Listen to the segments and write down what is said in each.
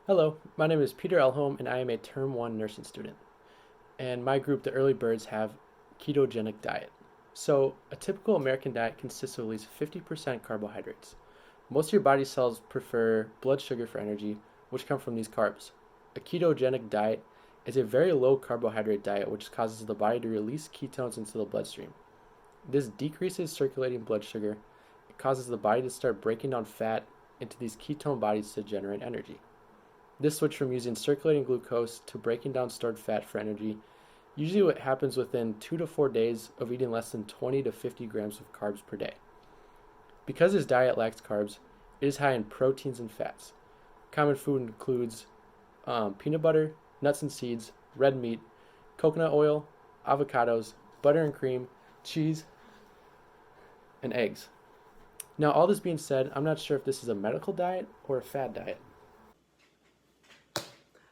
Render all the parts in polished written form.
Hello, my name is Peter Elholm and I am a Term 1 nursing student. And my group, the Early Birds, have ketogenic diet. So, a typical American diet consists of at least 50% carbohydrates. Most of your body cells prefer blood sugar for energy, which come from these carbs. A ketogenic diet is a very low carbohydrate diet which causes the body to release ketones into the bloodstream. This decreases circulating blood sugar. It causes the body to start breaking down fat into these ketone bodies to generate energy. This switch from using circulating glucose to breaking down stored fat for energy usually what happens within 2 to 4 days of eating less than 20 to 50 grams of carbs per day. Because this diet lacks carbs, it is high in proteins and fats. Common food includes peanut butter, nuts and seeds, red meat, coconut oil, avocados, butter and cream, cheese, and eggs. Now, all this being said, I'm not sure if this is a medical diet or a fad diet.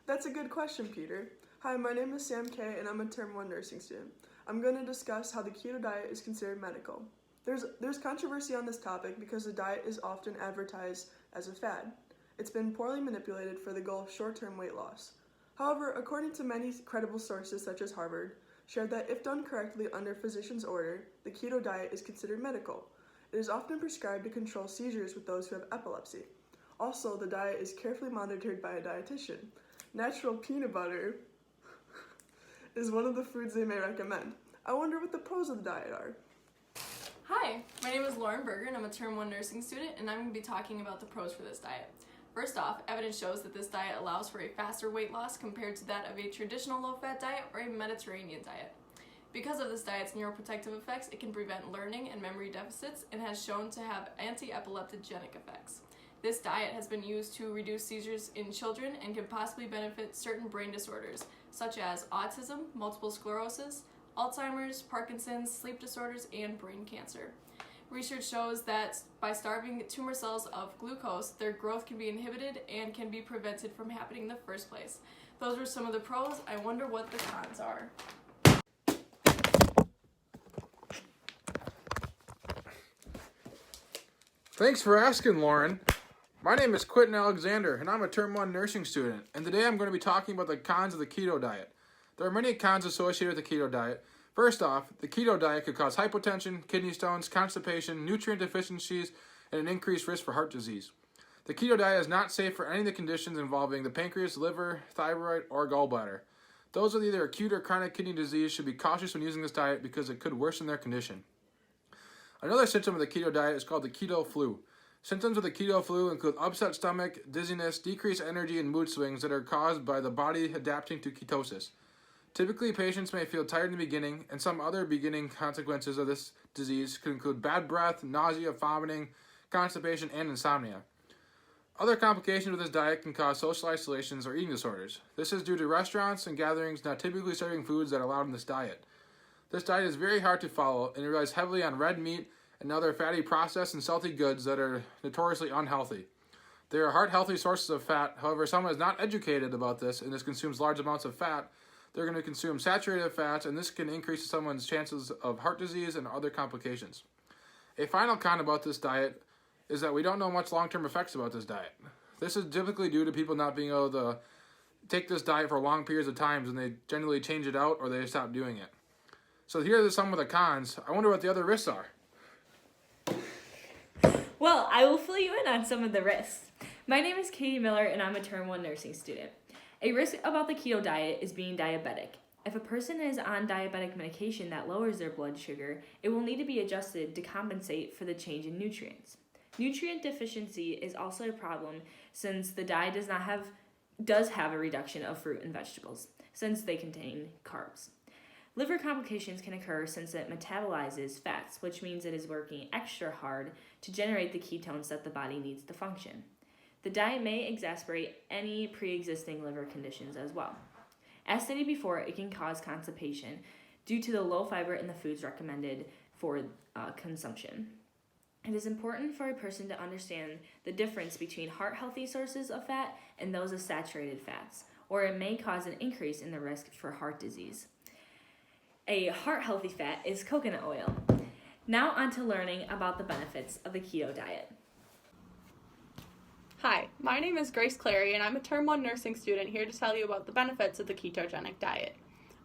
That's a good question, Peter. Hi, my name is Sam Kay, and I'm a Term 1 nursing student. I'm going to discuss how the keto diet is considered medical. There's controversy on this topic because the diet is often advertised as a fad. It's been poorly manipulated for the goal of short-term weight loss. However, according to many credible sources such as Harvard, shared that if done correctly under physician's order, the keto diet is considered medical. It is often prescribed to control seizures with those who have epilepsy. Also, the diet is carefully monitored by a dietitian. Natural peanut butter is one of the foods they may recommend. I wonder what the pros of the diet are. Hi, my name is Lauren Berger and I'm a Term 1 nursing student and I'm going to be talking about the pros for this diet. First off, evidence shows that this diet allows for a faster weight loss compared to that of a traditional low-fat diet or a Mediterranean diet. Because of this diet's neuroprotective effects, it can prevent learning and memory deficits and has shown to have anti-epileptogenic effects. This diet has been used to reduce seizures in children and can possibly benefit certain brain disorders, such as autism, multiple sclerosis, Alzheimer's, Parkinson's, sleep disorders, and brain cancer. Research shows that by starving tumor cells of glucose, their growth can be inhibited and can be prevented from happening in the first place. Those were some of the pros. I wonder what the cons are. Thanks for asking, Lauren. My name is Quentin Alexander, and I'm a Term 1 nursing student, and today I'm going to be talking about the cons of the keto diet. There are many cons associated with the keto diet. First off, the keto diet could cause hypotension, kidney stones, constipation, nutrient deficiencies, and an increased risk for heart disease. The keto diet is not safe for any of the conditions involving the pancreas, liver, thyroid, or gallbladder. Those with either acute or chronic kidney disease should be cautious when using this diet because it could worsen their condition. Another symptom of the keto diet is called the keto flu. Symptoms of the keto flu include upset stomach, dizziness, decreased energy, and mood swings that are caused by the body adapting to ketosis. Typically, patients may feel tired in the beginning, and some other beginning consequences of this disease could include bad breath, nausea, vomiting, constipation, and insomnia. Other complications with this diet can cause social isolations or eating disorders. This is due to restaurants and gatherings not typically serving foods that are allowed in this diet. This diet is very hard to follow and it relies heavily on red meat and other fatty processed and salty goods that are notoriously unhealthy. They are heart-healthy sources of fat. However, if someone is not educated about this and this consumes large amounts of fat, they're going to consume saturated fats, and this can increase someone's chances of heart disease and other complications. A final con about this diet is that we don't know much long-term effects about this diet. This is typically due to people not being able to take this diet for long periods of time, and they generally change it out or they stop doing it. So here are some of the cons. I wonder what the other risks are. Well, I will fill you in on some of the risks. My name is Katie Miller and I'm a Term 1 nursing student. A risk about the keto diet is being diabetic. If a person is on diabetic medication that lowers their blood sugar, it will need to be adjusted to compensate for the change in nutrients. Nutrient deficiency is also a problem since the diet does have a reduction of fruit and vegetables, since they contain carbs. Liver complications can occur since it metabolizes fats, which means it is working extra hard to generate the ketones that the body needs to function. The diet may exacerbate any pre-existing liver conditions as well. As stated before, it can cause constipation due to the low fiber in the foods recommended for consumption. It is important for a person to understand the difference between heart-healthy sources of fat and those of saturated fats, or it may cause an increase in the risk for heart disease. A heart-healthy fat is coconut oil. Now on to learning about the benefits of the keto diet. Hi, my name is Grace Clary, and I'm a Term 1 nursing student here to tell you about the benefits of the ketogenic diet.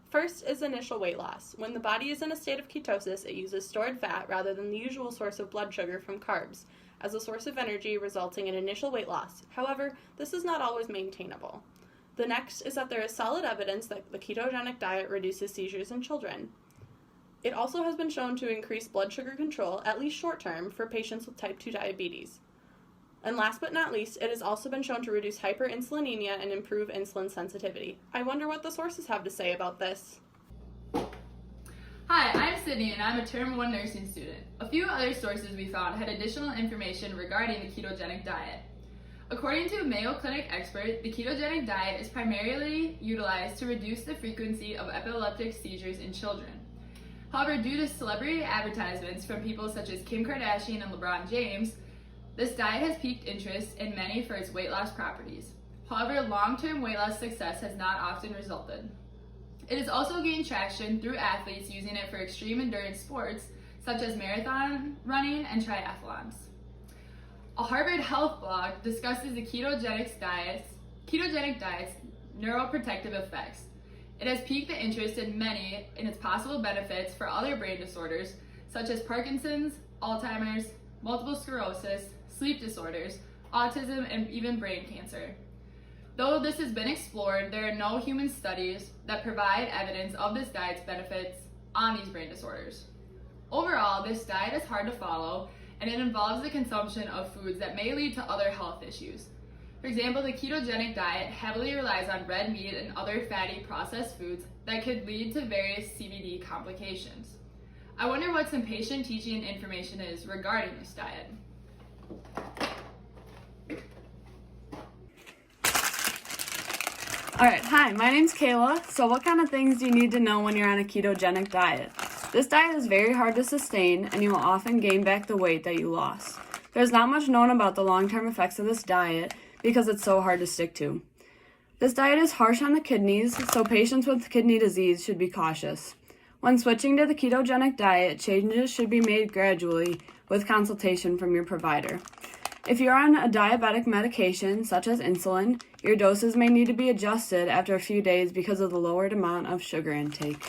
First is initial weight loss. When the body is in a state of ketosis, it uses stored fat rather than the usual source of blood sugar from carbs as a source of energy, resulting in initial weight loss. However, this is not always maintainable. The next is that there is solid evidence that the ketogenic diet reduces seizures in children. It also has been shown to increase blood sugar control, at least short term, for patients with type 2 diabetes. And last but not least, it has also been shown to reduce hyperinsulinemia and improve insulin sensitivity. I wonder what the sources have to say about this. Hi, I'm Sydney and I'm a Term 1 nursing student. A few other sources we found had additional information regarding the ketogenic diet. According to a Mayo Clinic expert, the ketogenic diet is primarily utilized to reduce the frequency of epileptic seizures in children. However, due to celebrity advertisements from people such as Kim Kardashian and LeBron James, this diet has piqued interest in many for its weight loss properties. However, long-term weight loss success has not often resulted. It has also gained traction through athletes using it for extreme endurance sports such as marathon running and triathlons. A Harvard Health blog discusses the ketogenic diet's neuroprotective effects. It has piqued the interest in many in its possible benefits for other brain disorders such as Parkinson's, Alzheimer's, multiple sclerosis, sleep disorders, autism, and even brain cancer. Though this has been explored, there are no human studies that provide evidence of this diet's benefits on these brain disorders. Overall, this diet is hard to follow, and it involves the consumption of foods that may lead to other health issues. For example, the ketogenic diet heavily relies on red meat and other fatty processed foods that could lead to various CVD complications. I wonder what some patient teaching information is regarding this diet. Alright, hi, my name's Kayla. So what kind of things do you need to know when you're on a ketogenic diet? This diet is very hard to sustain, and you will often gain back the weight that you lost. There's not much known about the long-term effects of this diet because it's so hard to stick to. This diet is harsh on the kidneys, so patients with kidney disease should be cautious. When switching to the ketogenic diet, changes should be made gradually with consultation from your provider. If you're on a diabetic medication, such as insulin, your doses may need to be adjusted after a few days because of the lowered amount of sugar intake.